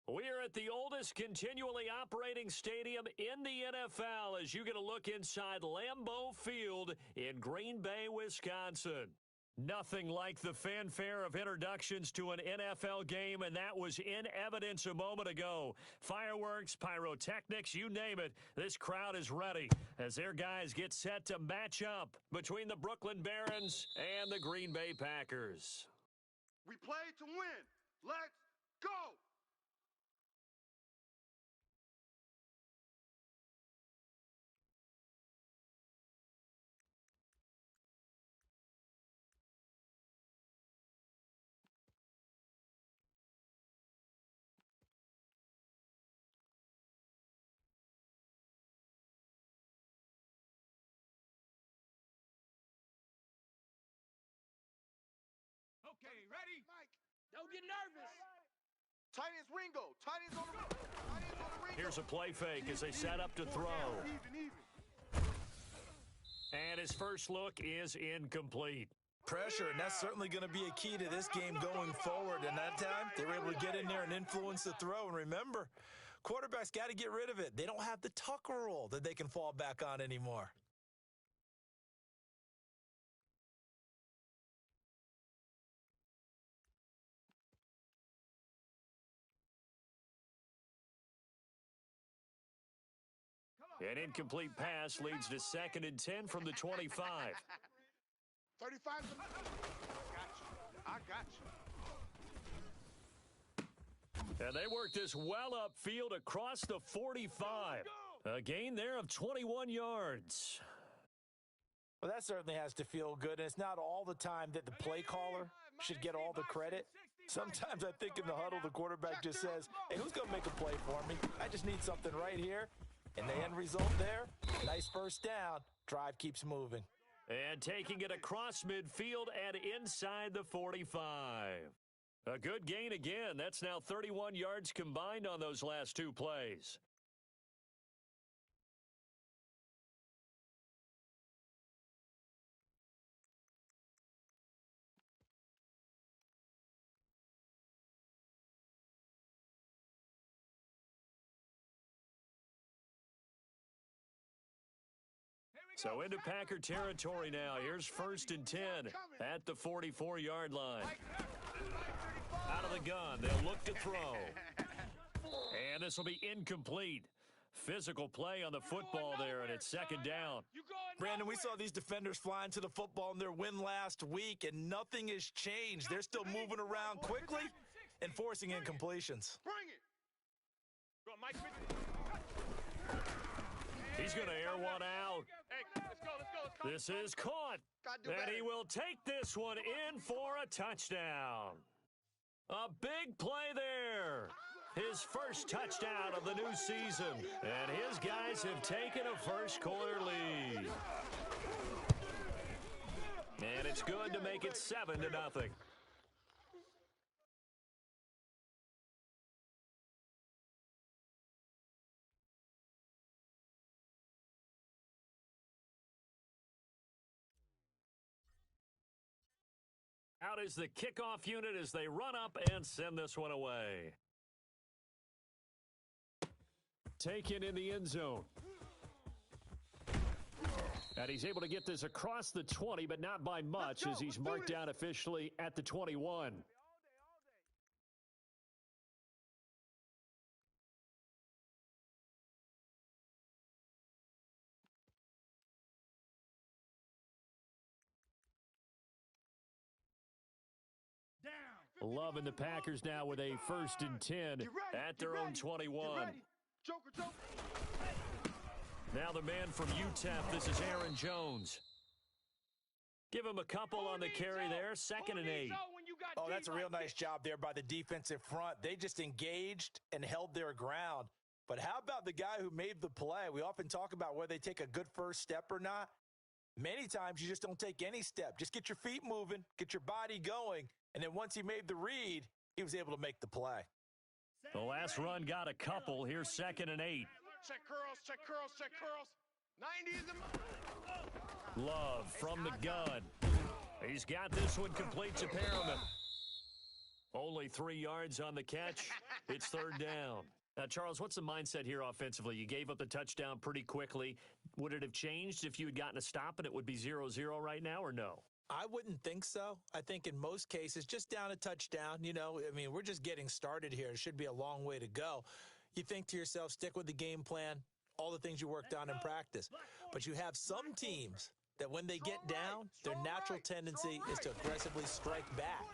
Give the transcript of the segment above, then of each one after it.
We're at the oldest continually operating stadium in the NFL as you get a look inside Lambeau Field in Green Bay, Wisconsin. Nothing like the fanfare of introductions to an NFL game, and that was in evidence a moment ago. Fireworks, pyrotechnics, you name it, this crowd is ready as their guys get set to match up between the Brooklyn Barons and the Green Bay Packers. We play to win. Let's go! Okay, ready? Mike, don't get nervous. Tight ends Ringo. Tight ends on the Ringo. Here's a play fake as they set up to throw. Even. And his first look is incomplete. Pressure, and that's certainly going to be a key to this game going forward. And that time, they were able to get in there and influence the throw. And remember, quarterbacks got to get rid of it. They don't have the tuck rule that they can fall back on anymore. An incomplete pass leads to 2nd and 10 from the 25. 35. I got you. And they work this well upfield across the 45. A gain there of 21 yards. Well, that certainly has to feel good, and it's not all the time that the play caller should get all the credit. Sometimes I think in the huddle, the quarterback just says, hey, who's going to make a play for me? I just need something right here. And the end result there, nice first down. Drive keeps moving. And taking it across midfield and inside the 45. A good gain again. That's now 31 yards combined on those last two plays. So into Packer territory now. Here's 1st and 10 at the 44-yard line. Out of the gun, they'll look to throw. And this will be incomplete. Physical play on the football there, and it's 2nd down. Brandon, we saw these defenders flying to the football in their win last week, and nothing has changed. They're still moving around quickly and forcing incompletions. Bring it. He's going to air one out. This is caught. And he will take this one in for a touchdown. A big play there. His first touchdown of the new season. And his guys have taken a first-quarter lead. And it's good to make it 7-0. Out is the kickoff unit as they run up and send this one away. Taken in the end zone. And he's able to get this across the 20, but not by much as he's marked down officially at the 21. Loving the Packers now with a 1st and 10 at their own 21. Joker. Now the man from UTEP, this is Aaron Jones. Give him a couple on the carry there, 2nd and 8. Oh, that's a real nice job there by the defensive front. They just engaged and held their ground. But how about the guy who made the play? We often talk about whether they take a good first step or not. Many times you just don't take any step. Just get your feet moving, get your body going. And then once he made the read, he was able to make the play. The last run got a couple. Here's 2nd and 8. Check curls. 90 is the... Love from the gun. He's got this one complete to Perriman. Only 3 yards on the catch. It's third down. Now, Charles, what's the mindset here offensively? You gave up the touchdown pretty quickly. Would it have changed if you had gotten a stop and it would be 0-0 right now, or no? I wouldn't think so. I think in most cases, just down a touchdown, we're just getting started here. It should be a long way to go. You think to yourself, stick with the game plan, all the things you worked on in practice. But you have some teams that when they get down, their natural tendency is to aggressively strike back.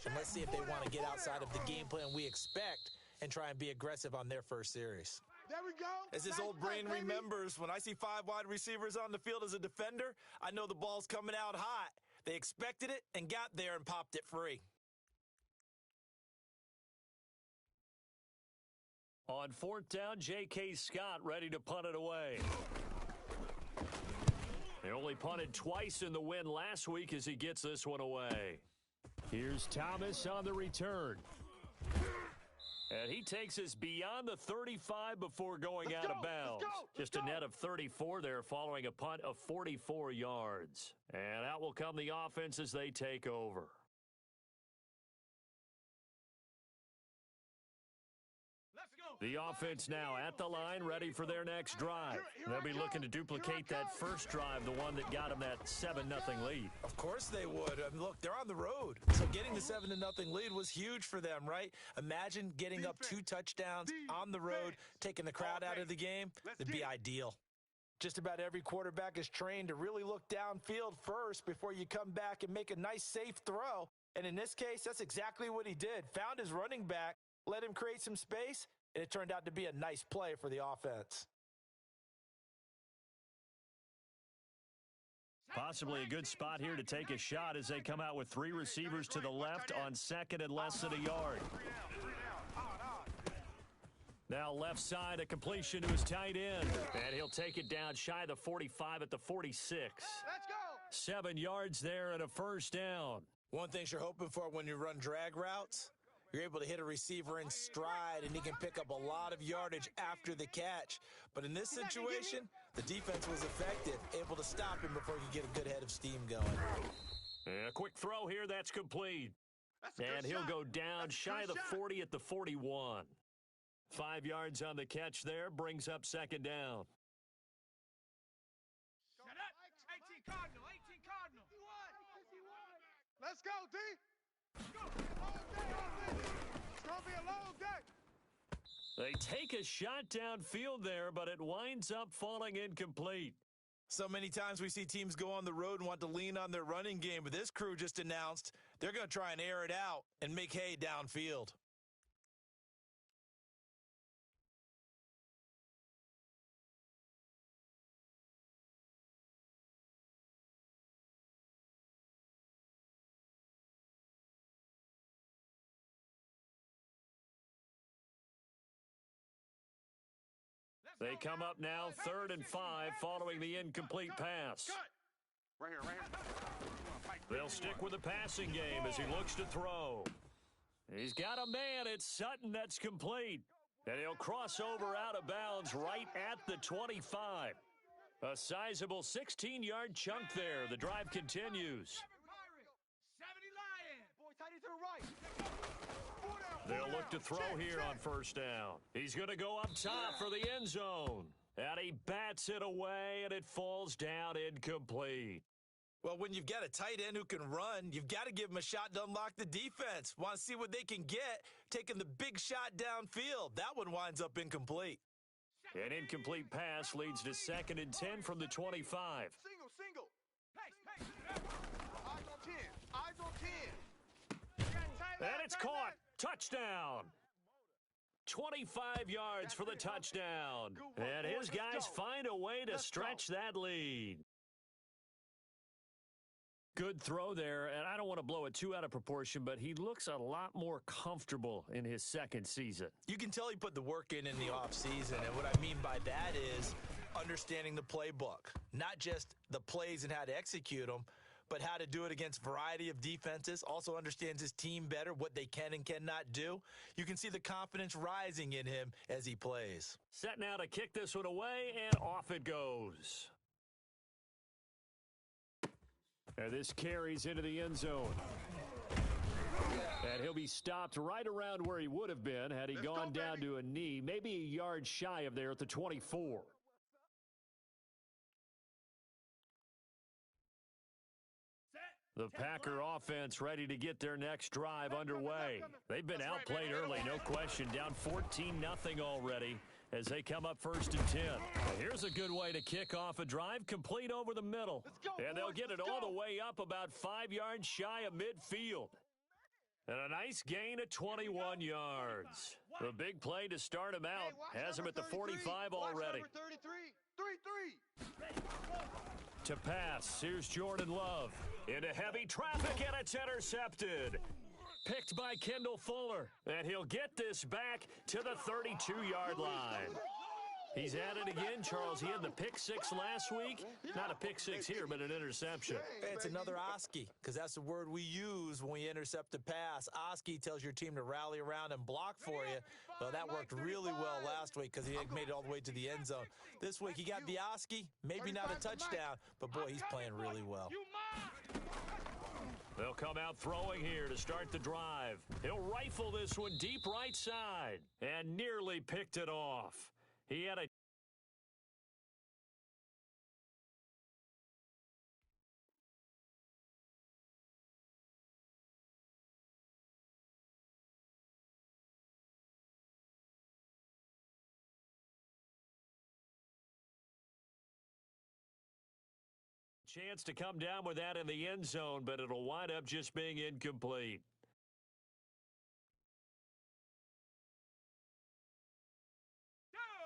And let's see if they want to get outside of the game plan we expect and try and be aggressive on their first series. There we go. As his old brain remembers, when I see 5 wide receivers on the field as a defender, I know the ball's coming out hot. They expected it and got there and popped it free. On fourth down, J.K. Scott ready to punt it away. They only punted twice in the win last week as he gets this one away. Here's Thomas on the return. And he takes us beyond the 35 before going out of bounds. Just a net of 34 there following a punt of 44 yards. And out will come the offense as they take over. The offense now at the line, ready for their next drive. They'll be looking to duplicate that first drive, the one that got them that 7-0 lead. Of course they would. I mean, look, they're on the road. So getting the 7-0 lead was huge for them, right? Imagine getting up 2 touchdowns on the road, taking the crowd out of the game. It'd be ideal. Just about every quarterback is trained to really look downfield first before you come back and make a nice, safe throw. And in this case, that's exactly what he did. Found his running back, let him create some space, and it turned out to be a nice play for the offense. Possibly a good spot here to take a shot as they come out with 3 receivers to the left on second and less than a yard. Now left side, a completion to his tight end. And he'll take it down shy of the 45 at the 46. Let's go. 7 yards there and a first down. One thing you're hoping for when you run drag routes, you're able to hit a receiver in stride, and he can pick up a lot of yardage after the catch. But in this situation, the defense was effective, able to stop him before you get a good head of steam going. And a quick throw here, that's complete. And he'll go down shy of the 40 at the 41. 5 yards on the catch there, brings up second down. Shut up. 18 Cardinal, 18 Cardinal. Let's go, D. It's going to be a long day. They take a shot downfield there, but it winds up falling incomplete. So many times we see teams go on the road and want to lean on their running game, but this crew just announced they're going to try and air it out and make hay downfield. They come up now 3rd and 5 following the incomplete pass. Right here. They'll stick with the passing game as he looks to throw. He's got a man. It's Sutton that's complete. And he'll cross over out of bounds right at the 25. A sizable 16-yard chunk there. The drive continues. 70 Lions. Boy, tight to the right. They'll look to throw here on first down. He's going to go up top for the end zone. And he bats it away, and it falls down incomplete. Well, when you've got a tight end who can run, you've got to give him a shot to unlock the defense. Want to see what they can get, taking the big shot downfield. That one winds up incomplete. An incomplete pass leads to 2nd and 10 from the 25. Single. Pace. Eyes on 10. And it's caught. Touchdown. 25 yards for the touchdown. And his guys find a way to stretch that lead. Good throw there, and I don't want to blow it too out of proportion, but he looks a lot more comfortable in his second season. You can tell he put the work in the offseason, and what I mean by that is understanding the playbook, not just the plays and how to execute them, but how to do it against a variety of defenses, also understands his team better, what they can and cannot do. You can see the confidence rising in him as he plays. Set now to kick this one away, and off it goes. And this carries into the end zone. And he'll be stopped right around where he would have been had he gone down to a knee, maybe a yard shy of there at the 24. The Packer offense ready to get their next drive underway. They've been outplayed early, no question, down 14-0 already as they come up 1st and 10. Here's a good way to kick off a drive, complete over the middle. And they'll get it all the way up about 5 yards shy of midfield. And a nice gain of 21 yards. The big play to start him out has him at the 45 already. 3-3. To pass, here's Jordan Love. Into heavy traffic, and it's intercepted. Picked by Kendall Fuller. And he'll get this back to the 32-yard line. He's at it again, Charles. He had the pick-6 last week. Not a pick-6 here, but an interception. It's another Oski, because that's the word we use when we intercept a pass. Oski tells your team to rally around and block for you. Well, that worked really well last week because he had made it all the way to the end zone. This week, he got the Oski, maybe not a touchdown, but, boy, he's playing really well. They'll come out throwing here to start the drive. He'll rifle this one deep right side and nearly picked it off. He had a chance to come down with that in the end zone, but it'll wind up just being incomplete.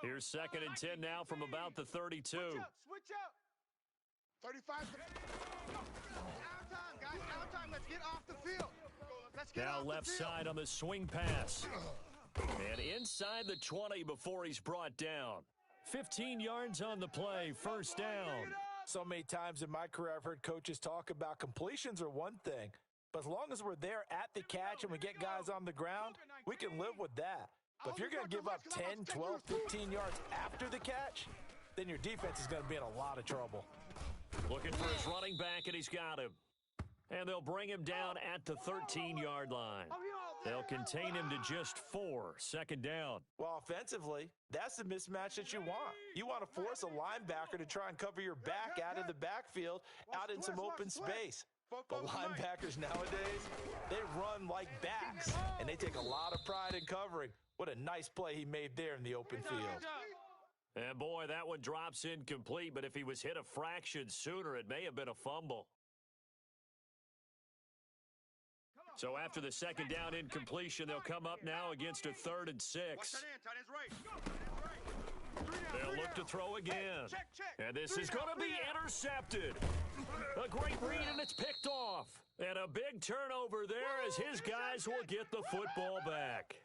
Here's 2nd and 10 now from about the 32. Switch up. 35. Out time, guys. Out time. Let's get off the field. Let's get now off left the field. side on the swing pass. And inside the 20 before he's brought down. 15 yards on the play, 1st down. So many times in my career, I've heard coaches talk about completions are one thing, but as long as we're there at the catch and we get guys on the ground, we can live with that. But if you're going to give up 10, 12, 15 yards after the catch, then your defense is going to be in a lot of trouble. Looking for his running back, and he's got him. And they'll bring him down at the 13-yard line. They'll contain him to just 4, 2nd down. Well, offensively, that's the mismatch that you want. You want to force a linebacker to try and cover your back out of the backfield, out in some open space. But linebackers nowadays, they run like backs, and they take a lot of pride in covering. What a nice play he made there in the open field. And, boy, that one drops incomplete, but if he was hit a fraction sooner, it may have been a fumble. So after the 2nd down incompletion, they'll come up now against a 3rd and 6. They'll look to throw again. And this is going to be intercepted. A great read, and it's picked off. And a big turnover there as his guys will get the football back.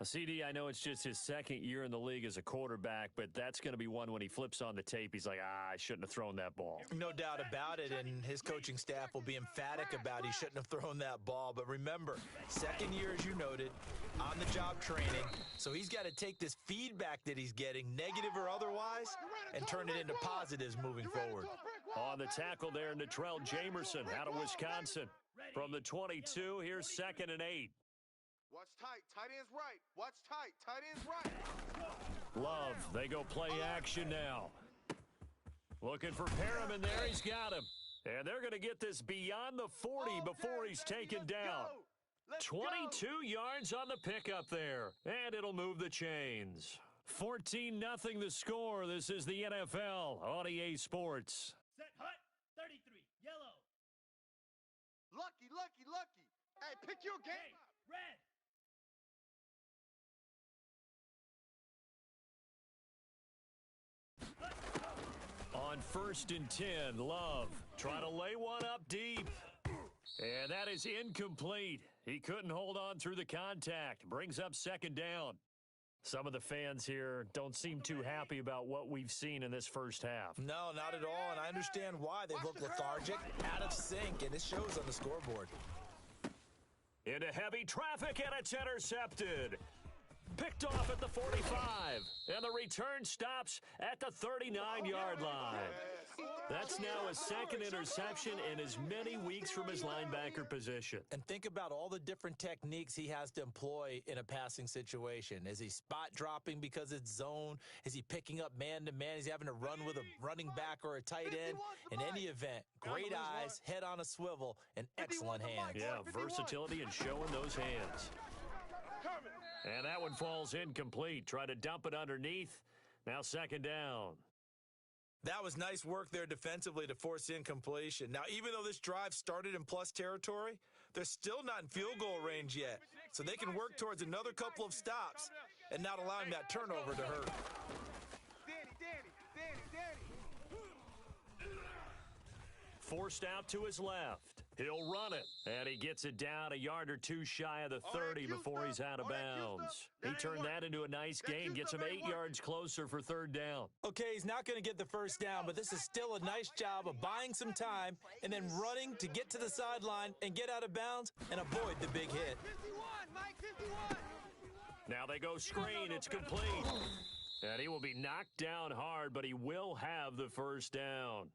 CD, I know it's just his 2nd year in the league as a quarterback, but that's going to be one when he flips on the tape. He's like, I shouldn't have thrown that ball. No doubt about it, and his coaching staff will be emphatic about he shouldn't have thrown that ball. But remember, 2nd year, as you noted, on-the-job training, so he's got to take this feedback that he's getting, negative or otherwise, and turn it into positives moving forward. On the tackle there, Natrell Jamerson out of Wisconsin. From the 22, here's 2nd and 8. Watch tight. Tight end's right. Watch tight. Tight end's right. Love, they go play action now. Looking for Perriman there. He's got him. And they're going to get this beyond the 40 before he's taken down. 22 yards on the pickup there. And it'll move the chains. 14-0 the score. This is the NFL on EA Sports. Set, hut, 33, yellow. Lucky. Hey, pick your game up. Red. On 1st and 10, Love trying to lay one up deep. And that is incomplete. He couldn't hold on through the contact. Brings up 2nd down. Some of the fans here don't seem too happy about what we've seen in this first half. No, not at all, and I understand why. They look lethargic, out of sync, and it shows on the scoreboard. Into heavy traffic, and it's intercepted. Picked off at the 45, and the return stops at the 39-yard line. That's now a second interception in as many weeks from his linebacker position. And think about all the different techniques he has to employ in a passing situation. Is he spot dropping because it's zone? Is he picking up man-to-man? Is he having to run with a running back or a tight end? In any event, great eyes, head on a swivel, and excellent hands. Yeah, versatility and showing those hands. And that one falls incomplete. Try to dump it underneath. Now second down. That was nice work there defensively to force incompletion. Now, even though this drive started in plus territory, they're still not in field goal range yet. So they can work towards another couple of stops and not allowing that turnover to hurt. Forced out to his left. He'll run it, and he gets it down a yard or two shy of the 30 before he's out of bounds. He turned that into a nice gain, gets him 8 yards closer for third down. Okay, he's not going to get the first down, but this is still a nice job of buying some time and then running to get to the sideline and get out of bounds and avoid the big hit. 51, Mike, 51. Now they go screen. It's complete. And he will be knocked down hard, but he will have the first down.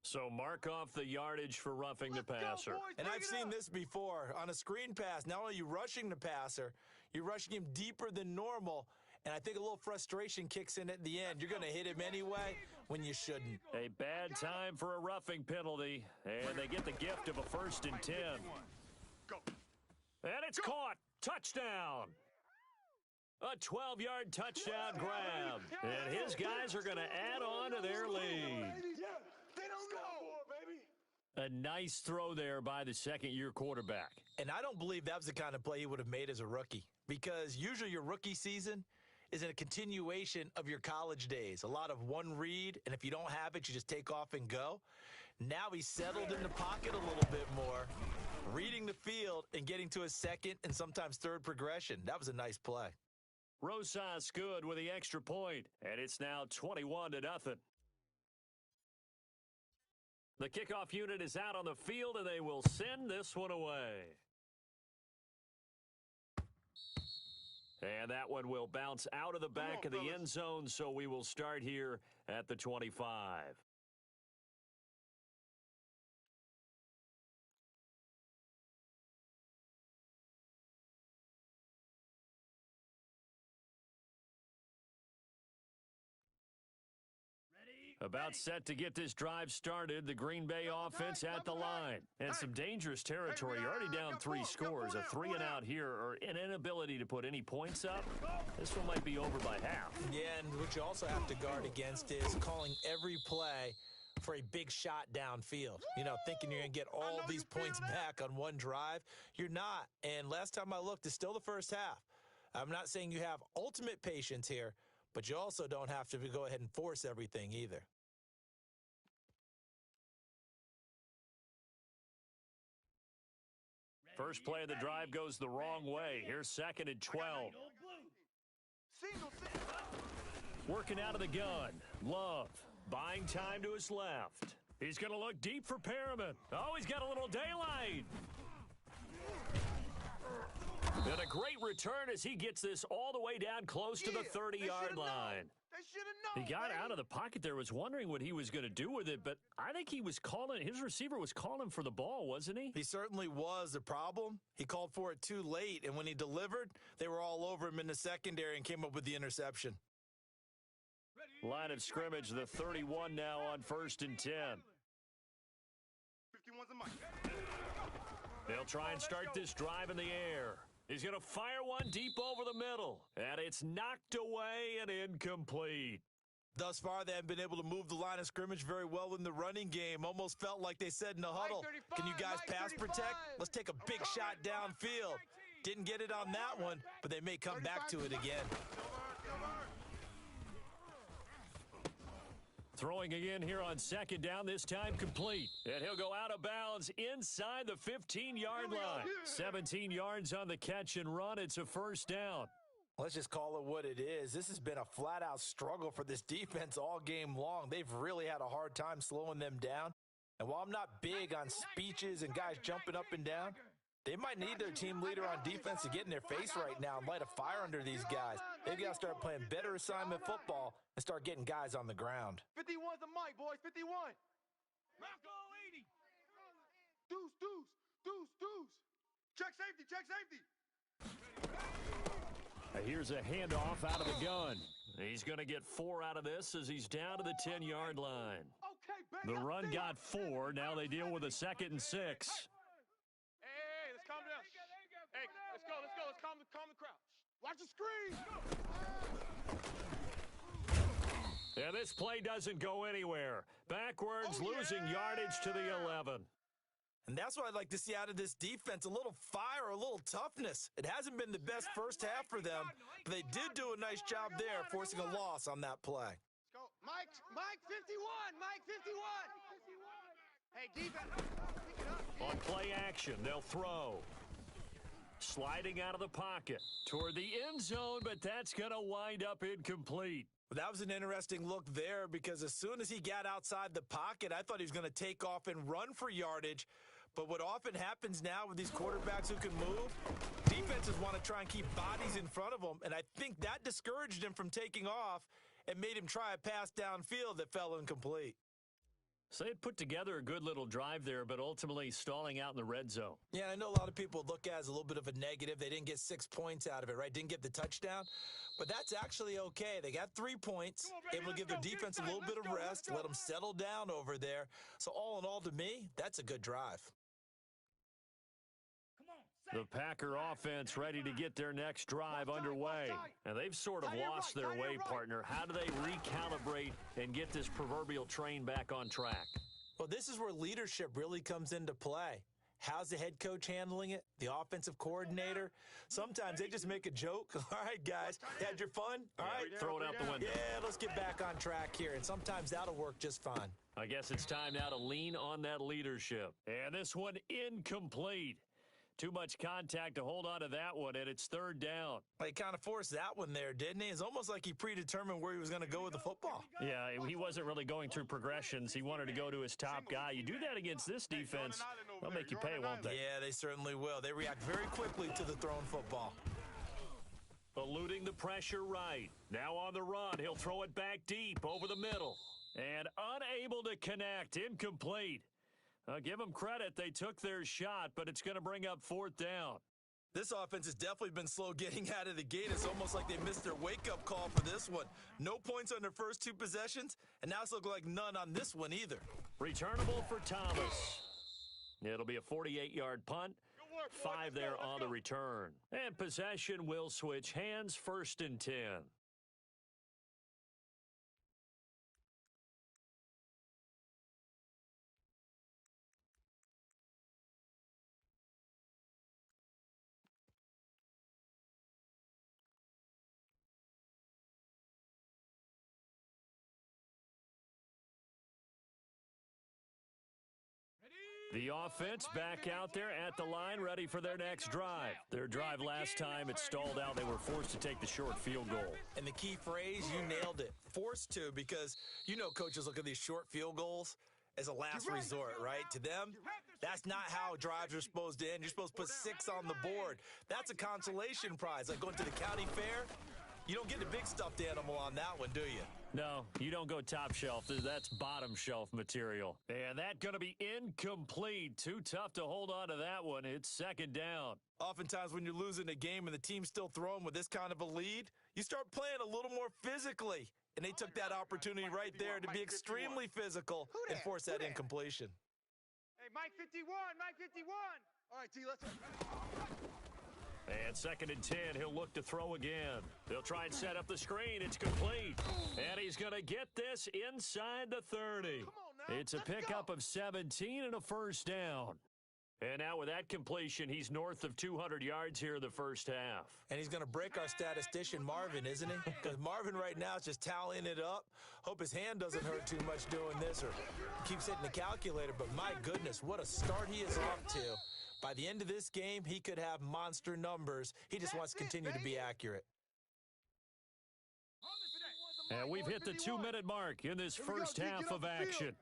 So mark off the yardage for roughing the passer. And I've seen this before. On a screen pass, not only are you rushing the passer, you're rushing him deeper than normal. And I think a little frustration kicks in at the end. You're going to hit him anyway when you shouldn't. A bad time for a roughing penalty. And they get the gift of a 1st and 10. And it's caught. Touchdown. A 12-yard touchdown grab. And his guys are going to add on to their lead. A nice throw there by the second-year quarterback. And I don't believe that was the kind of play he would have made as a rookie, because usually your rookie season is a continuation of your college days. A lot of one read, and if you don't have it, you just take off and go. Now he's settled in the pocket a little bit more, reading the field and getting to a second and sometimes third progression. That was a nice play. Rosas good with the extra point, and it's now 21-0. The kickoff unit is out on the field, and they will send this one away. And that one will bounce out of the back of the end zone, so we will start here at the 25. About set to get this drive started, the Green Bay offense at the line. And some dangerous territory. You're already down 3 scores. A 3-and-out here, or an inability to put any points up. This one might be over by half. Yeah, and what you also have to guard against is calling every play for a big shot downfield. You know, thinking you're going to get all these points back on one drive. You're not. And last time I looked, it's still the first half. I'm not saying you have ultimate patience here, but you also don't have to go ahead and force everything either. First play of the drive goes the wrong way. Here's 2nd and 12. Working out of the gun. Love buying time to his left. He's going to look deep for Perriman. Oh, he's got a little daylight. And a great return as he gets this all the way down close to the 30-yard line. He got out of the pocket there, was wondering what he was going to do with it, but I think he was calling, his receiver was calling for the ball, wasn't he? He certainly was. The problem, he called for it too late, and when he delivered, they were all over him in the secondary and came up with the interception. Line of scrimmage, the 31 now on 1st and 10. 51's a mic. They'll try and start this drive in the air. He's going to fire one deep over the middle, and it's knocked away and incomplete. Thus far, they haven't been able to move the line of scrimmage very well in the running game. Almost felt like they said in the huddle, can you guys pass protect? Let's take a big shot downfield. Didn't get it on that one, but they may come back to it again. Throwing again here on 2nd down, this time complete. And he'll go out of bounds inside the 15-yard line. 17 yards on the catch and run. It's a 1st down. Let's just call it what it is. This has been a flat-out struggle for this defense all game long. They've really had a hard time slowing them down. And while I'm not big on speeches and guys jumping up and down, They might need their team leader on defense to get in their face right now and light a fire under these guys. They've got to start playing better assignment football and start getting guys on the ground. 51's a mic, boys. 51. Rocco 80. Deuce, deuce, deuce, deuce. Check safety, check safety. Here's a handoff out of the gun. He's going to get 4 out of this as he's down to the 10-yard line. Okay, The run got 4. Now they deal with a 2nd and 6. Hey, let's calm down. Hey, let's go. Let's calm the crowd. Watch the screen. And this play doesn't go anywhere. Backwards, losing yardage to the 11. And that's what I'd like to see out of this defense, a little fire, a little toughness. It hasn't been the best first half for them, but they did do a nice job there, forcing a loss on that play. Let's go. Mike 51. Mike 51. Hey, defense. Pick it up. On play action, they'll throw. Sliding out of the pocket toward the end zone, but that's going to wind up incomplete. Well, that was an interesting look there because as soon as he got outside the pocket, I thought he was going to take off and run for yardage. But what often happens now with these quarterbacks who can move, defenses want to try and keep bodies in front of them, and I think that discouraged him from taking off and made him try a pass downfield that fell incomplete. So they had put together a good little drive there, but ultimately stalling out in the red zone. Yeah, I know a lot of people look at it as a little bit of a negative. They didn't get 6 points out of it, right? Didn't get the touchdown. But that's actually okay. They got 3 points, able to give their defense a little bit of rest, let them settle down over there. So all in all, to me, that's a good drive. The Packer offense ready to get their next drive underway. And they've sort of lost their way, partner. How do they recalibrate and get this proverbial train back on track? Well, this is where leadership really comes into play. How's the head coach handling it? The offensive coordinator? Sometimes they just make a joke. All right, guys, had your fun? All right. Throw it out the window. Yeah, let's get back on track here. And sometimes that'll work just fine. I guess it's time now to lean on that leadership. And this one incomplete. Too much contact to hold on to that one, and it's 3rd down. He kind of forced that one there, didn't he? It's almost like he predetermined where he was going to go with the football. Yeah, he wasn't really going through progressions. He wanted to go to his top guy. You do that against this defense, they'll make you pay, won't they? Yeah, they certainly will. They react very quickly to the thrown football. Eluding the pressure right. Now on the run, he'll throw it back deep over the middle. And unable to connect, incomplete. Give them credit. They took their shot, but it's going to bring up 4th down. This offense has definitely been slow getting out of the gate. It's almost like they missed their wake-up call for this one. No points on their first 2 possessions, and now it's looking like none on this one either. Returnable for Thomas. It'll be a 48-yard punt. 5 there on the return. And possession will switch hands, 1st and 10. The offense back out there at the line, ready for their next drive. Their drive last time, it stalled out. They were forced to take the short field goal. And the key phrase, you nailed it, forced to, because you know coaches look at these short field goals as a last resort, right? To them, that's not how drives are supposed to end. You're supposed to put 6 on the board. That's a consolation prize, like going to the county fair. You don't get the big stuffed animal on that one, do you? No, you don't go top shelf. That's bottom shelf material. And that's going to be incomplete. Too tough to hold on to that one. It's 2nd down. Oftentimes when you're losing a game and the team's still throwing with this kind of a lead, you start playing a little more physically. And they took that opportunity right there to be extremely physical and force that incompletion. Hey, Mike 51, Mike 51. All right, T, let's go. And 2nd and 10, he'll look to throw again. They'll try and set up the screen. It's complete. And he's going to get this inside the 30. It's a pickup of 17 and a 1st down. And now with that completion, he's north of 200 yards here in the first half. And he's going to break our statistician, Marvin, isn't he? Because Marvin right now is just tallying it up. Hope his hand doesn't hurt too much doing this or keeps hitting the calculator. But my goodness, what a start he is off to. By the end of this game, he could have monster numbers. He just wants to continue to be accurate. And we've hit the 2-minute mark in this first half of action.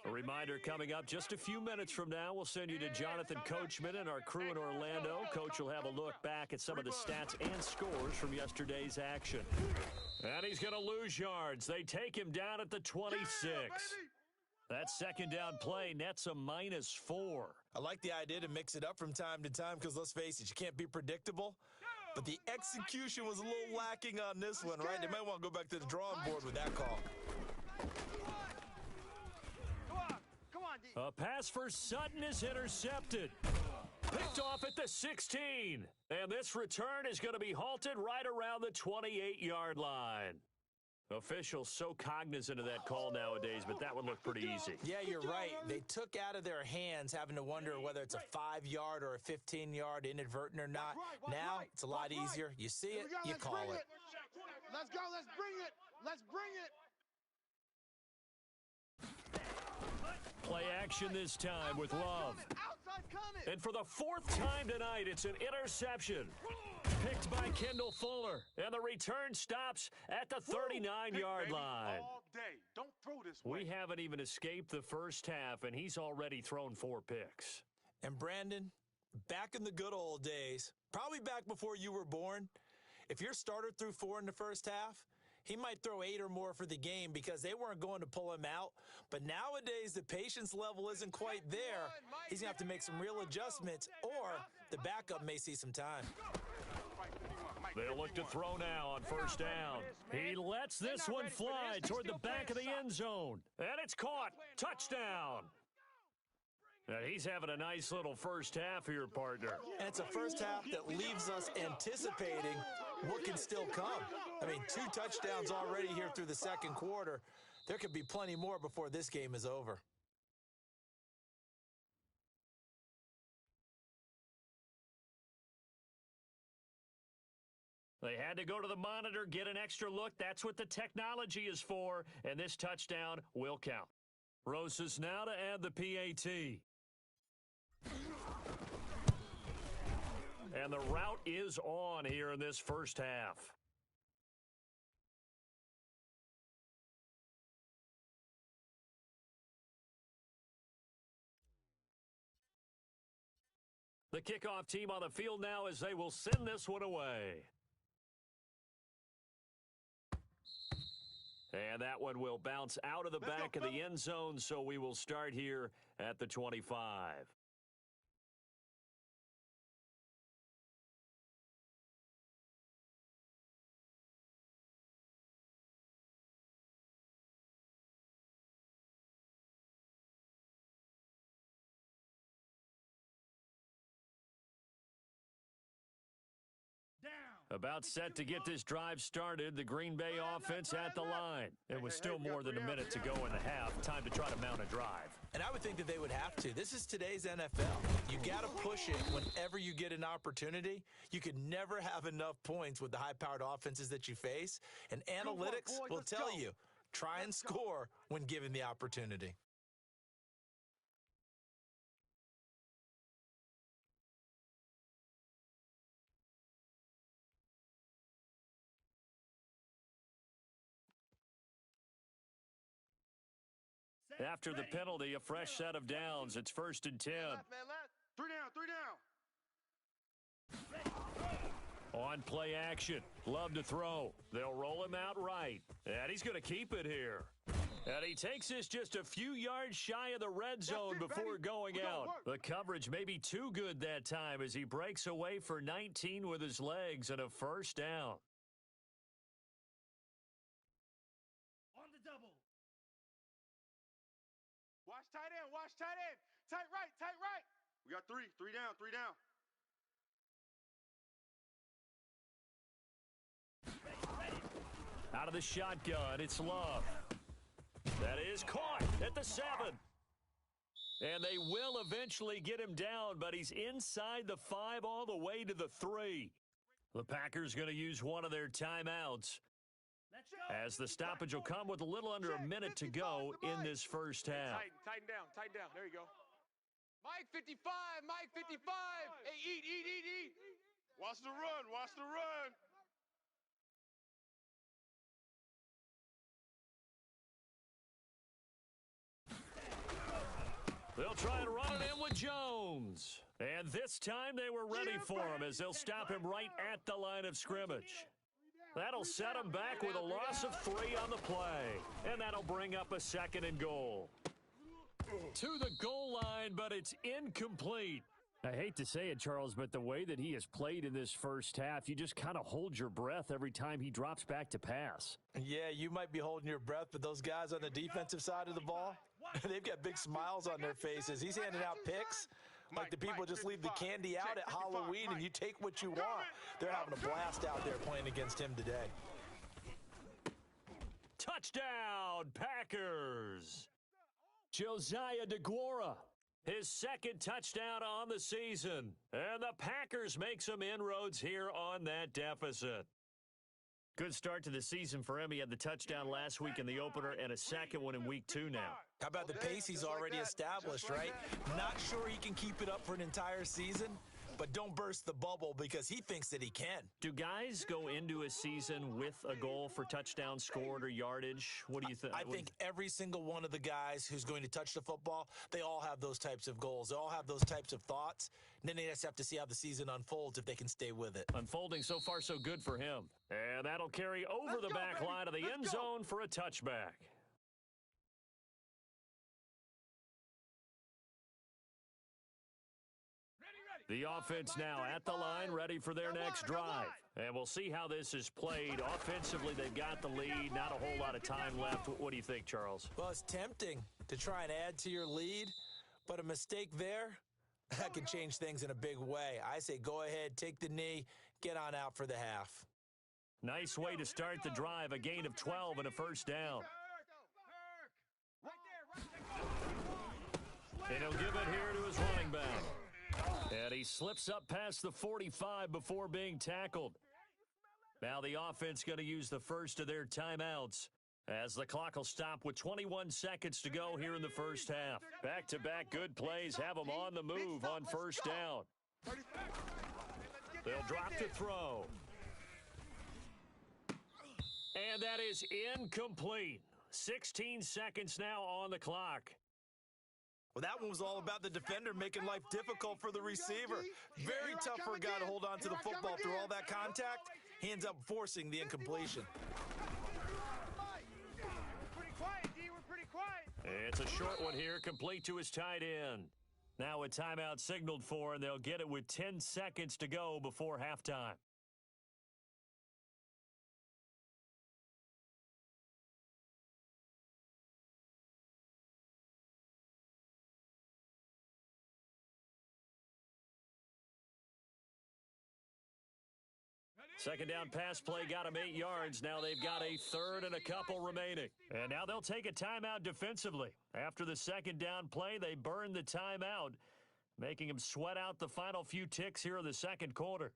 A reminder coming up just a few minutes from now, we'll send you to Jonathan Coachman and our crew in Orlando. Coach will have a look back at some of the stats and scores from yesterday's action. And he's going to lose yards. They take him down at the 26. That second down play nets a -4. I like the idea to mix it up from time to time because, let's face it, you can't be predictable. But the execution was a little lacking on this one, right? They might want to go back to the drawing board with that call. A pass for Sutton is intercepted. Picked off at the 16. And this return is going to be halted right around the 28-yard line. Officials so cognizant of that call nowadays, but that one looked pretty easy. Yeah, you're right. They took out of their hands having to wonder whether it's a 5-yard or a 15-yard inadvertent or not. Now it's a lot easier. You see it, you call it. Let's go. Let's bring it. Let's bring it. Play action this time with Love. And for the 4th time tonight, it's an interception. Picked by Kendall Fuller. And the return stops at the 39-yard line. All day. Don't throw this way. We haven't even escaped the first half, and he's already thrown 4 picks. And Brandon, back in the good old days, probably back before you were born, if your starter threw 4 in the first half, he might throw 8 or more for the game because they weren't going to pull him out. But nowadays, the patience level isn't quite there. He's going to have to make some real adjustments, or the backup may see some time. They'll look to throw now on first down. He lets this one fly toward the back of the end zone. And it's caught. Touchdown. And he's having a nice little first half here, partner. And it's a first half that leaves us anticipating what can still come. I mean, 2 touchdowns already here through the second quarter. There could be plenty more before this game is over. They had to go to the monitor, get an extra look. That's what the technology is for, and this touchdown will count. Rosas now to add the PAT. And the route is on here in this first half. The kickoff team on the field now as they will send this one away. And that one will bounce out of the back of the end zone, so we will start here at the 25. About set to get this drive started, the Green Bay offense at the line. It was still more than a minute to go in the half. Time to try to mount a drive. And I would think that they would have to. This is today's NFL. You got to push it whenever you get an opportunity. You could never have enough points with the high-powered offenses that you face. And analytics will tell you, try and score when given the opportunity. After the penalty, a fresh set of downs. It's 1st and 10. Left, man, left. 3 down. On play action. Love to throw. They'll roll him out right. And he's going to keep it here. And he takes this just a few yards shy of the red zone before going out. The coverage may be too good that time as he breaks away for 19 with his legs and a first down. Watch tight end. Watch tight end. Tight right. Tight right. We got 3. 3 down. 3 down. Out of the shotgun, it's Love. That is caught at the 7. And they will eventually get him down, but he's inside the 5 all the way to the 3. The Packers going to use one of their timeouts, as the stoppage will come with a little under a minute to go in this first half. Tighten down. Tighten down. There you go. Mike 55. Mike 55. Hey, eat. Watch the run. Watch the run. try and run it in with Jones. And this time they were ready for him as they'll stop him right at the line of scrimmage. That'll set him back with a loss of 3 on the play. And that'll bring up a 2nd and goal. To the goal line, but it's incomplete. I hate to say it, Charles, but the way that he has played in this first half, you just kind of hold your breath every time he drops back to pass. Yeah, you might be holding your breath, but those guys on the defensive side of the ball, they've got big smiles on their faces. He's handing out picks like the people just leave the candy out at Halloween and you take what you want. They're having a blast out there playing against him today. Touchdown, Packers! Josiah DeGuara, his 2nd touchdown on the season. And the Packers make some inroads here on that deficit. Good start to the season for him. He had the touchdown last week in the opener and a 2nd one in week 2 now. How about the pace he's already established, right? Not sure he can keep it up for an entire season, but don't burst the bubble because he thinks that he can. Do guys go into a season with a goal for touchdown scored or yardage? What do you think? I think every single one of the guys who's going to touch the football, they all have those types of goals. They all have those types of thoughts. And then they just have to see how the season unfolds if they can stay with it. Unfolding so far so good for him. And that'll carry over the back line of the end zone for a touchback. The offense now at the line, ready for their next drive. And we'll see how this is played. Offensively, they've got the lead. Not a whole lot of time left. What do you think, Charles? Well, it's tempting to try and add to your lead, but a mistake there, that can change things in a big way. I say go ahead, take the knee, get on out for the half. Nice way to start the drive. A gain of 12 and a 1st down. And he'll give it here to his running back. And he slips up past the 45 before being tackled. Now the offense going to use the first of their timeouts as the clock will stop with 21 seconds to go here in the first half. Back-to-back good plays have them on the move on 1st down. They'll drop to throw. And that is incomplete. 16 seconds now on the clock. Well, that one was all about the defender making life difficult for the receiver. Very tough for a guy to hold on to the football through all that contact. He ends up forcing the incompletion. It's a short one here, complete to his tight end. Now a timeout signaled for, and they'll get it with 10 seconds to go before halftime. Second down pass play got him 8 yards. Now they've got a 3rd and a couple remaining. And now they'll take a timeout defensively. After the second down play, they burn the timeout, making him sweat out the final few ticks here in the second quarter.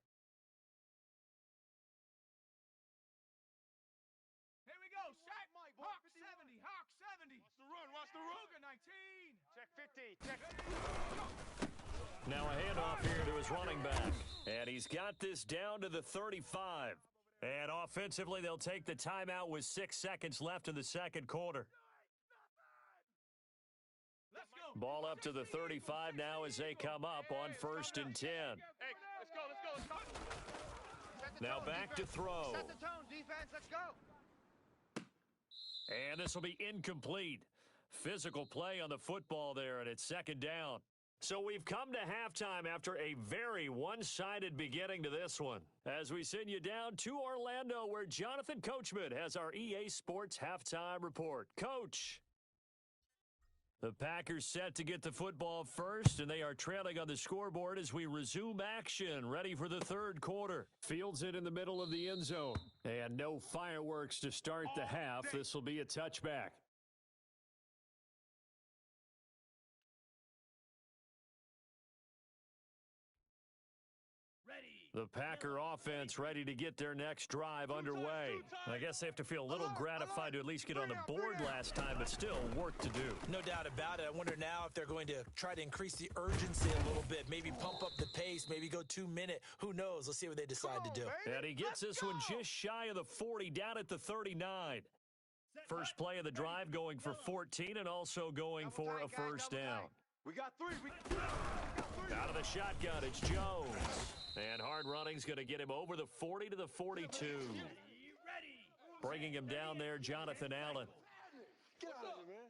Here we go. Sack Mike. Hawk 70. Hawk 70. Watch the run. Ruger 19. Check 50. Check. Now a handoff here to his running back. And he's got this down to the 35. And offensively, they'll take the timeout with 6 seconds left in the second quarter. Let's go. Ball up to the 35 now as they come up on 1st and 10. Hey, let's go. Now back to throw. Set the tone, defense. Let's go. And this will be incomplete. Physical play on the football there, and it's 2nd down. So we've come to halftime after a very one-sided beginning to this one. As we send you down to Orlando, where Jonathan Coachman has our EA Sports halftime report. Coach. The Packers set to get the football first, and they are trailing on the scoreboard as we resume action, ready for the third quarter. Fields it in the middle of the end zone. And no fireworks to start the half. This will be a touchback. The Packer offense ready to get their next drive underway. I guess they have to feel a little gratified to at least get on the board last time, but still work to do. No doubt about it. I wonder now if they're going to try to increase the urgency a little bit, maybe pump up the pace, maybe go 2 minute. Who knows? Let's see what they decide to do. And he gets this one just shy of the 40, down at the 39. First play of the drive going for 14 and also going for a first down. We got three. We got three. Out of the shotgun, it's Jones. And hard running's going to get him over the 40 to the 42. Bringing him down there, Jonathan Allen. Get out of here, man.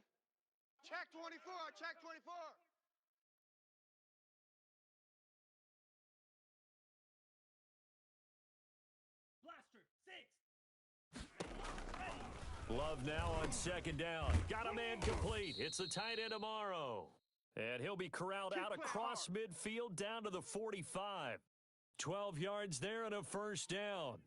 Check 24, check 24. Love now on second down. Got a man complete. It's the tight end tomorrow. And he'll be corralled out across midfield down to the 45. 12 yards there and a first down.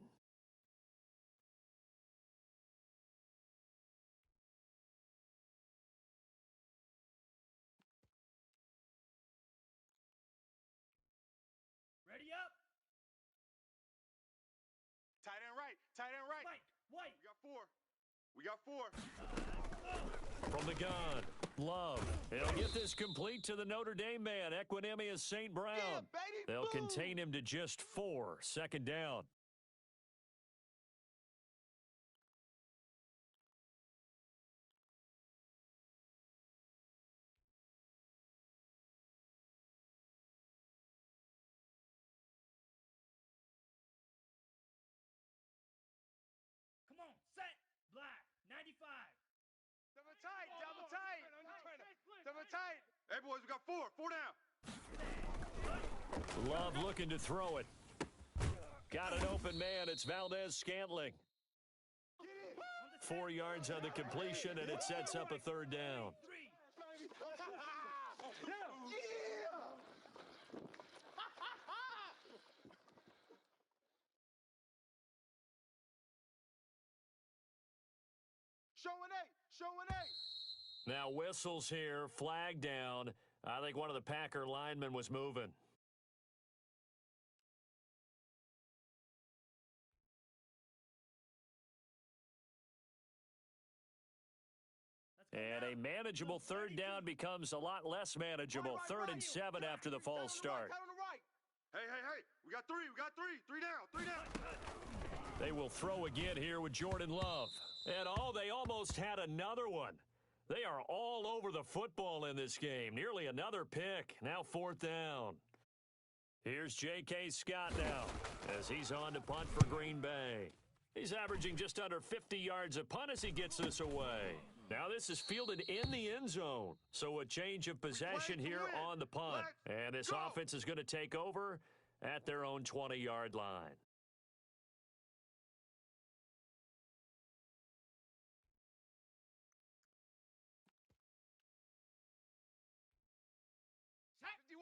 Ready up. Tight end right. Tight end right. White. We got four. From the gun, Love. He'll get this complete to the Notre Dame man, Equanimous St. Brown. Yeah, baby. They'll Boom. contain him to just 4. Second down. Come on, set. Black. 95. Double tight. Double tight. Double tight. Hey, boys, we got four. 4 down. Love looking to throw it. Got an open man. It's Valdez-Scantling. 4 yards on the completion, and it sets up a third down. Showing eight. Now whistles here, flag down. I think one of the Packer linemen was moving. And a manageable third down becomes a lot less manageable. 3rd and 7 after the false start. Hey. We got three. 3 down. 3 down. They will throw again here with Jordan Love. And they almost had another one. They are all over the football in this game. Nearly another pick. Now 4th down. Here's J.K. Scott now as he's on to punt for Green Bay. He's averaging just under 50 yards a punt as he gets this away. Now this is fielded in the end zone. So a change of possession here on the punt. And this offense is going to take over at their own 20-yard line.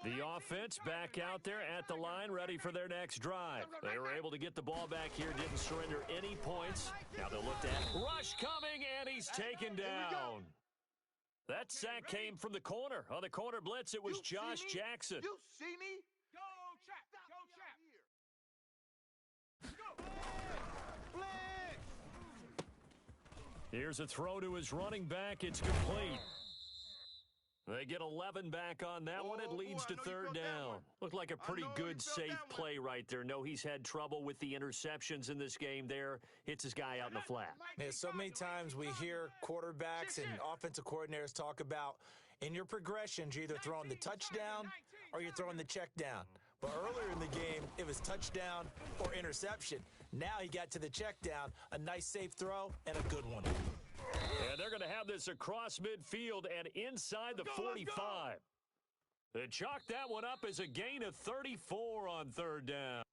The offense back out there at the line, ready for their next drive. They were able to get the ball back here, didn't surrender any points. Now they'll look at rush coming, and he's taken down. That sack came from the corner. On the corner blitz, it was Josh Jackson. You see me? Go, trap. Blitz. Here's a throw to his running back. It's complete. They get 11 back on that one. It leads to 3rd down. Looked like a pretty good, safe play right there. No, he's had trouble with the interceptions in this game there. Hits his guy out in the flat. Man, so many times we hear quarterbacks and offensive coordinators talk about in your progressions, you're either throwing the touchdown or you're throwing the check down. But earlier in the game, it was touchdown or interception. Now he got to the check down, a nice safe throw, and a good one. And they're going to have this across midfield and inside the 45. They chalk that one up as a gain of 34 on 3rd down.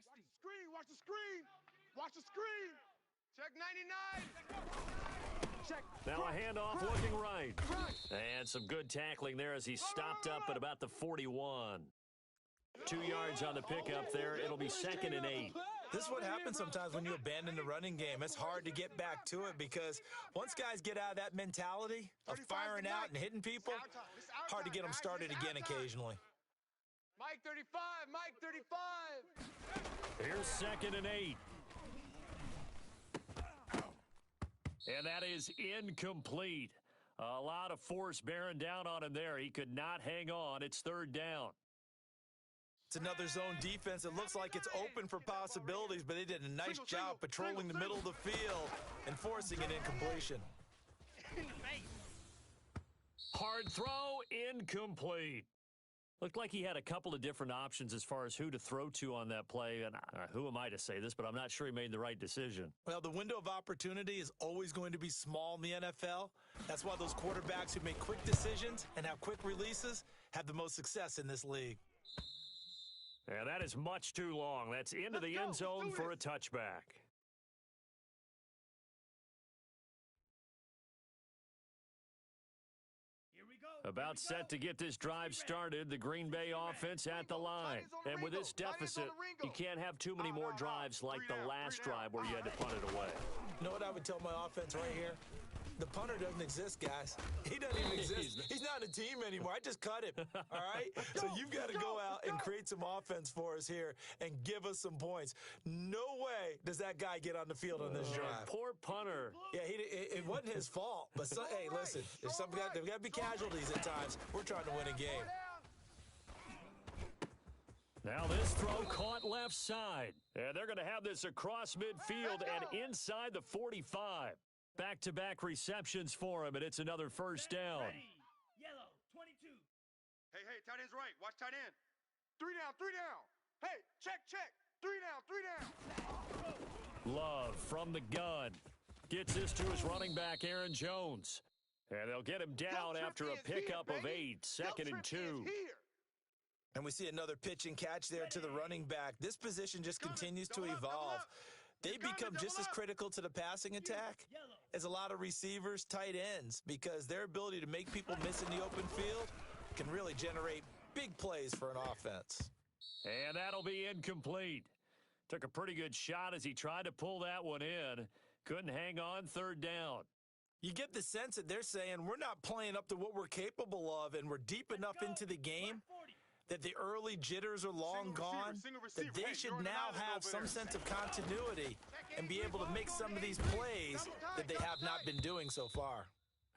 60. Watch the screen. Watch the screen. Check 99. Check. Now a handoff looking right. And some good tackling there as he stopped up at about the 41. 2 yards on the pickup there. It'll be 2nd and 8. This is what happens sometimes when you abandon the running game. It's hard to get back to it because once guys get out of that mentality of firing out and hitting people, hard to get them started again occasionally. Mike 35, Mike 35. Here's 2nd and 8. And that is incomplete. A lot of force bearing down on him there. He could not hang on. It's 3rd down. It's another zone defense. It looks like it's open for possibilities, but they did a nice job patrolling the middle of the field and forcing an incompletion. Hard throw, incomplete. Looked like he had a couple of different options as far as who to throw to on that play. And who am I to say this, but I'm not sure he made the right decision. Well, the window of opportunity is always going to be small in the NFL. That's why those quarterbacks who make quick decisions and have quick releases have the most success in this league. Yeah, that is much too long. That's into the end zone for a touchback. Here we go. About set to get this drive started, the Green Bay offense at the line. And with this deficit, you can't have too many more drives like the last drive where you had to punt it away. You know what I would tell my offense right here? The punter doesn't exist, guys. He doesn't even exist. He's not a team anymore. I just cut him, all right? So you've got to go out and create some offense for us here and give us some points. No way does that guy get on the field on this drive. Poor punter. Yeah, it wasn't his fault. But, hey, listen, there's got to be casualties at times. We're trying to win a game. Now this throw caught left side. And they're going to have this across midfield and inside the 45. Back-to-back receptions for him, and it's another 1st down. Ready. Yellow, 22. Hey, tight end's right. Watch tight end. 3 down, 3 down. Hey, check. 3 down, 3 down. Love from the gun. Gets this to his running back, Aaron Jones. And they'll get him down after a pickup of 8, 2nd and 2. And we see another pitch and catch there to the running back. This position just continues to evolve. They become just as critical to the passing attack as a lot of receivers, tight ends, because their ability to make people miss in the open field can really generate big plays for an offense. And that'll be incomplete. Took a pretty good shot as he tried to pull that one in. Couldn't hang on, 3rd down. You get the sense that they're saying we're not playing up to what we're capable of, and we're deep enough into the game that the early jitters are long gone, that they should now have some sense of continuity and be able to make some of these plays that they have not been doing so far.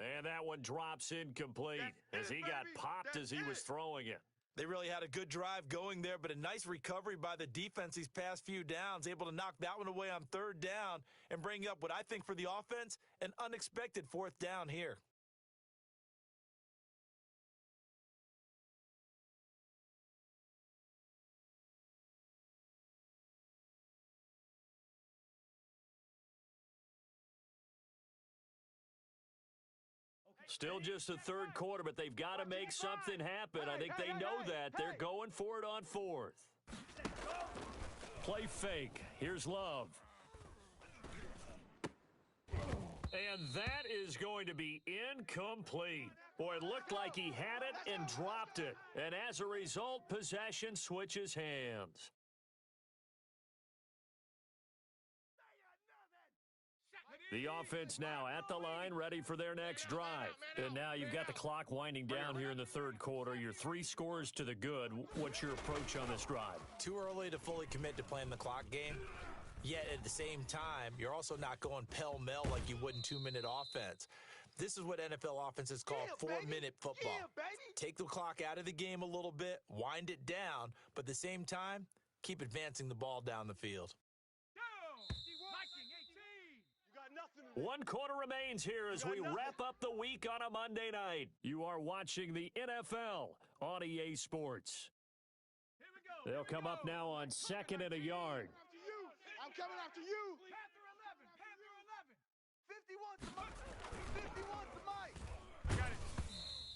And that one drops incomplete as he got popped as he was throwing it. They really had a good drive going there, but a nice recovery by the defense these past few downs, able to knock that one away on 3rd down and bring up what I think for the offense, an unexpected 4th down here. Still just the 3rd quarter, but they've got to make something happen. I think they know that. They're going for it on 4th. Play fake. Here's Love. And that is going to be incomplete. Boy, it looked like he had it and dropped it. And as a result, possession switches hands. The offense now at the line, ready for their next drive. And now you've got the clock winding down here in the 3rd quarter. You're 3 scores to the good. What's your approach on this drive? Too early to fully commit to playing the clock game. Yet at the same time, you're also not going pell-mell like you would in 2-minute offense. This is what NFL offenses call 4-minute football. Take the clock out of the game a little bit, wind it down, but at the same time, keep advancing the ball down the field. 1 quarter remains here as we wrap up the week on a Monday night. You are watching the NFL on EA Sports. They'll come up now on 2nd and a yard. I'm coming after you. Panther 11. 51 to Mike. 51 to Mike. I got it.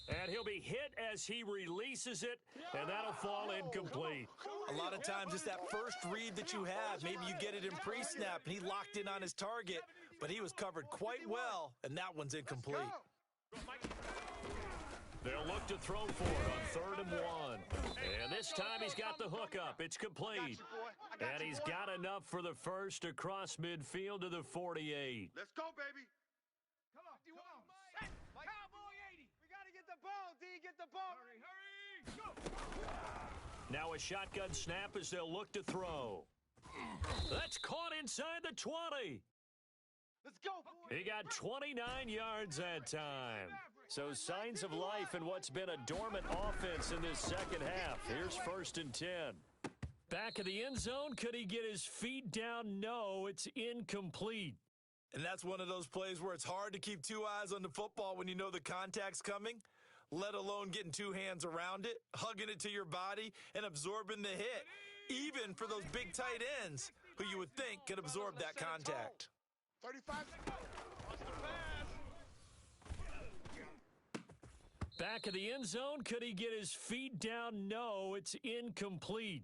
And he'll be hit as he releases it, and that'll fall incomplete. A lot of times it's that first read that you have. Maybe you get it in pre-snap, and he locked in on his target, but he was covered quite well, and that one's incomplete. They'll look to throw for it on 3rd and 1. And this time he's got the hookup. It's complete. And he's got enough for the first across midfield to the 48. Let's go, baby. Come on. Cowboy 80. We got to get the ball, D. Get the ball. Hurry. Go. Now a shotgun snap as they'll look to throw. That's caught inside the 20. Let's go, boy. He got 29 yards that time. So signs of life in what's been a dormant offense in this second half. Here's 1st and 10. Back of the end zone. Could he get his feet down? No, it's incomplete. And that's one of those plays where it's hard to keep two eyes on the football when you know the contact's coming, let alone getting two hands around it, hugging it to your body, and absorbing the hit, even for those big tight ends who you would think could absorb that contact. 35. Back of the end zone. Could he get his feet down? No, it's incomplete.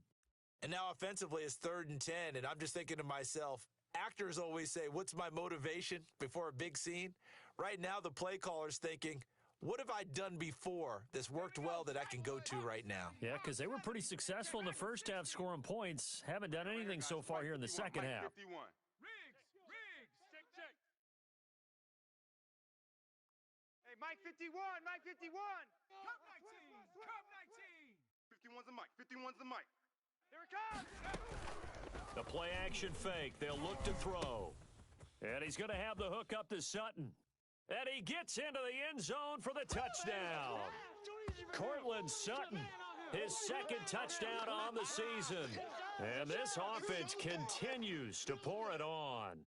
And now offensively it's 3rd and 10, and I'm just thinking to myself, actors always say, what's my motivation before a big scene? Right now the play caller's thinking, what have I done before that's worked well that I can go to right now? Yeah, because they were pretty successful in the first half scoring points. Haven't done anything so far here in the second half. Riggs. Check. Hey, Mike 51. Cup 19. 51's the mic. 51's the mic. Here it comes. The play action fake. They'll look to throw. And he's going to have the hook up to Sutton. And he gets into the end zone for the touchdown. Cortland Sutton, his 2nd touchdown on the season. And this offense continues to pour it on.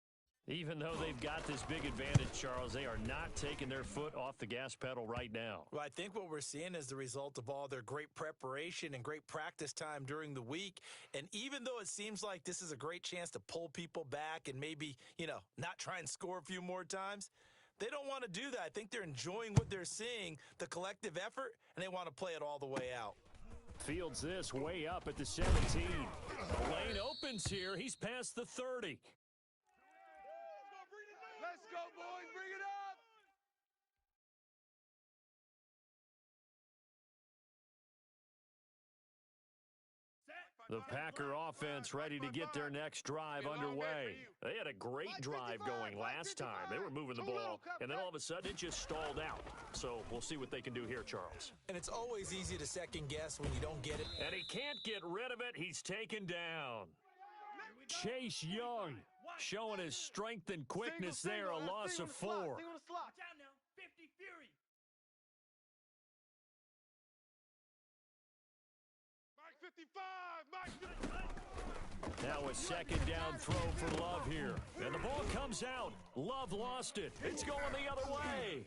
Even though they've got this big advantage, Charles, they are not taking their foot off the gas pedal right now. Well, I think what we're seeing is the result of all their great preparation and great practice time during the week. And even though it seems like this is a great chance to pull people back and maybe, not try and score a few more times, they don't want to do that. I think they're enjoying what they're seeing, the collective effort, and they want to play it all the way out. Fields this way up at the 17. The lane opens here. He's past the 30. Let's go, boys. Bring it up. The Packer offense ready to get their next drive underway. They had a great drive going last time. They were moving the ball, and then all of a sudden it just stalled out. So we'll see what they can do here, Charles. And it's always easy to second guess when you don't get it. And he can't get rid of it. He's taken down. Chase Young showing his strength and quickness there, a loss of 4. Down now. 50 Fury. Mike 55. Mike 55. Now a 2nd down throw for Love here. And the ball comes out. Love lost it. It's going the other way.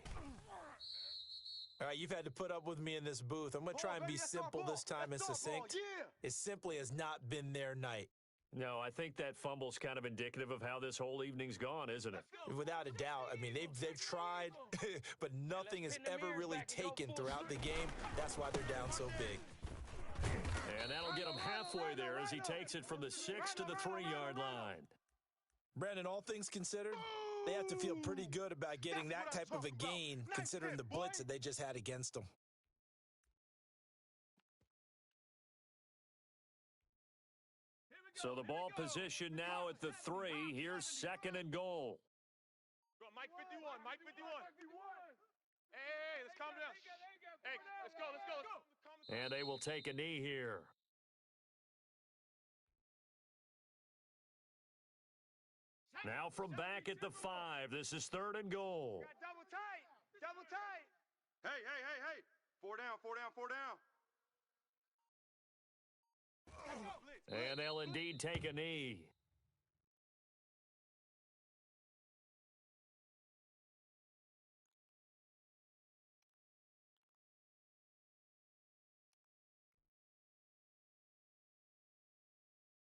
All right, you've had to put up with me in this booth. I'm going to try and be simple this time and succinct. It simply has not been their night. No, I think that fumble's kind of indicative of how this whole evening's gone, isn't it? Without a doubt. I mean, they've tried, but nothing has ever really taken throughout the game. That's why they're down so big. And that'll get him halfway there as he takes it from the 6 to the 3-yard line. Brandon, all things considered, they have to feel pretty good about getting that type of a gain considering the blitz that they just had against them. So the ball position now at the 3. Here's 2nd and goal. Go, Mike 51. Mike 51. Hey, let's calm down. Hey, let's go. And they will take a knee here. Now from back at the 5. This is 3rd and goal. Double tight. Hey. 4 down. And they'll indeed take a knee.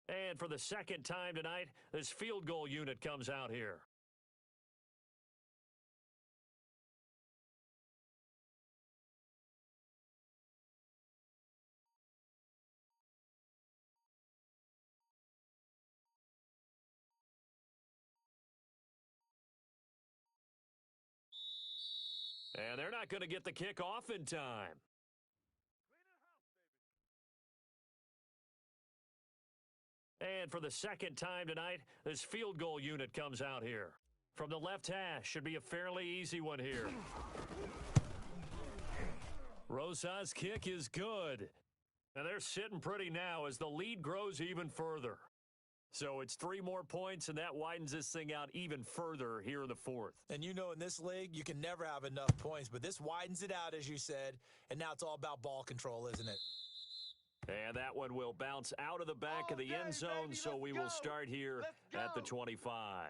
And for the 2nd time tonight, this field goal unit comes out here. And they're not going to get the kick off in time. And for the second time tonight, this field goal unit comes out here. From the left hash, should be a fairly easy one here. Rosa's kick is good. And they're sitting pretty now as the lead grows even further. So it's 3 more points, and that widens this thing out even further here in the fourth. And you know in this league, you can never have enough points, but this widens it out, as you said, and now it's all about ball control, isn't it? And that one will bounce out of the back of the end zone, so we will start here at the 25.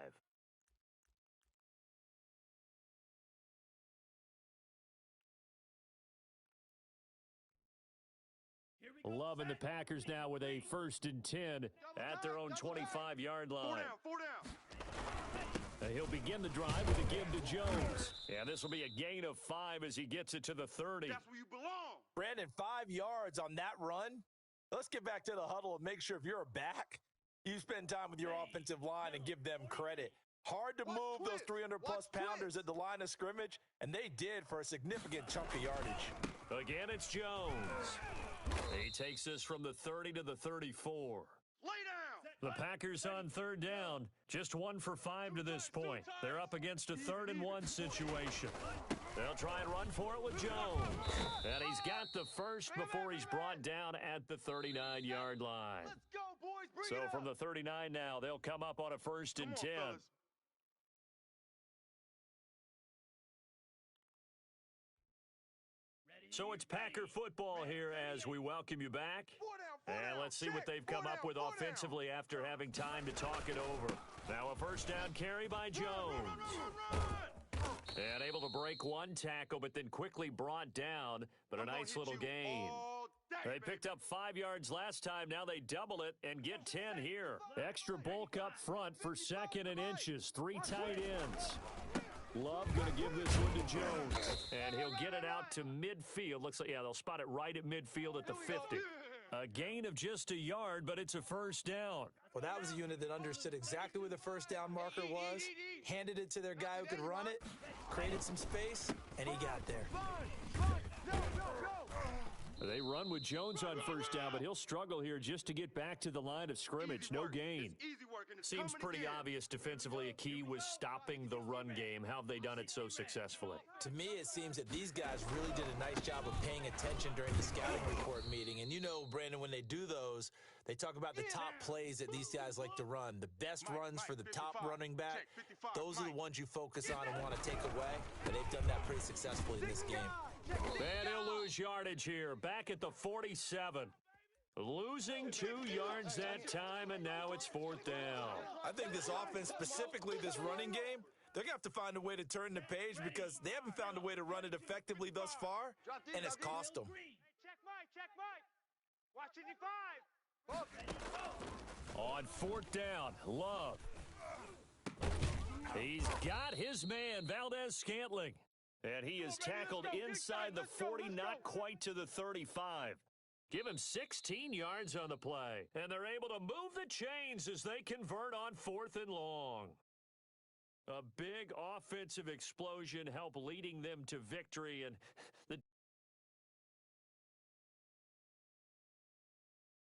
Loving the Packers now with a 1st and 10 at their own 25-yard line. 4 down. He'll begin the drive with a give to Jones. And this will be a gain of 5 as he gets it to the 30. That's where you belong. Brandon, 5 yards on that run. Let's get back to the huddle and make sure if you're a back, you spend time with your offensive line and give them credit. Hard to move those 300-plus pounders at the line of scrimmage, and they did for a significant chunk of yardage. Again, it's Jones. He takes this from the 30 to the 34. Lay down. The Packers on 3rd down, just 1 for 5 to this point. They're up against a 3rd and 1 situation. They'll try and run for it with Jones. And he's got the first before he's brought down at the 39-yard line. Let's go, boys. Bring So it up. from the 39 now, they'll come up on a 1st and 10. Fellas. So it's Packer football here as we welcome you back. 4 down. And let's see what they've come up with offensively after having time to talk it over. Now a 1st down carry by Jones. And able to break 1 tackle, but then quickly brought down. But a nice little gain. They picked up 5 yards last time. Now they double it and get 10 here. Extra bulk up front for 2nd and inches. 3 tight ends. Love going to give this one to Jones. And he'll get it out to midfield. Looks like, yeah, they'll spot it right at midfield at the 50. A gain of just a yard, but it's a 1st down. Well, that was a unit that understood exactly where the 1st down marker was, handed it to their guy who could run it, created some space, and he got there. They run with Jones on 1st down, but he'll struggle here just to get back to the line of scrimmage. No gain. Seems pretty obvious defensively a key was stopping the run game. How have they done it so successfully? To me, it seems that these guys really did a nice job of paying attention during the scouting report meeting. And you know, Brandon, when they do those, they talk about the top plays that these guys like to run. The best runs for the top running back, those are the ones you focus on and want to take away. And they've done that pretty successfully in this game. And he'll lose yardage here. Back at the 47. Losing 2 yards that time, and now it's 4th down. I think this offense, specifically this running game, they're going to have to find a way to turn the page because they haven't found a way to run it effectively thus far, and it's cost them. Check Mike. Watch 55. On 4th down, Love. He's got his man, Valdez-Scantling. And he is tackled inside the 40, not quite to the 35. Give him 16 yards on the play. And they're able to move the chains as they convert on 4th and long. A big offensive explosion helped leading them to victory, and the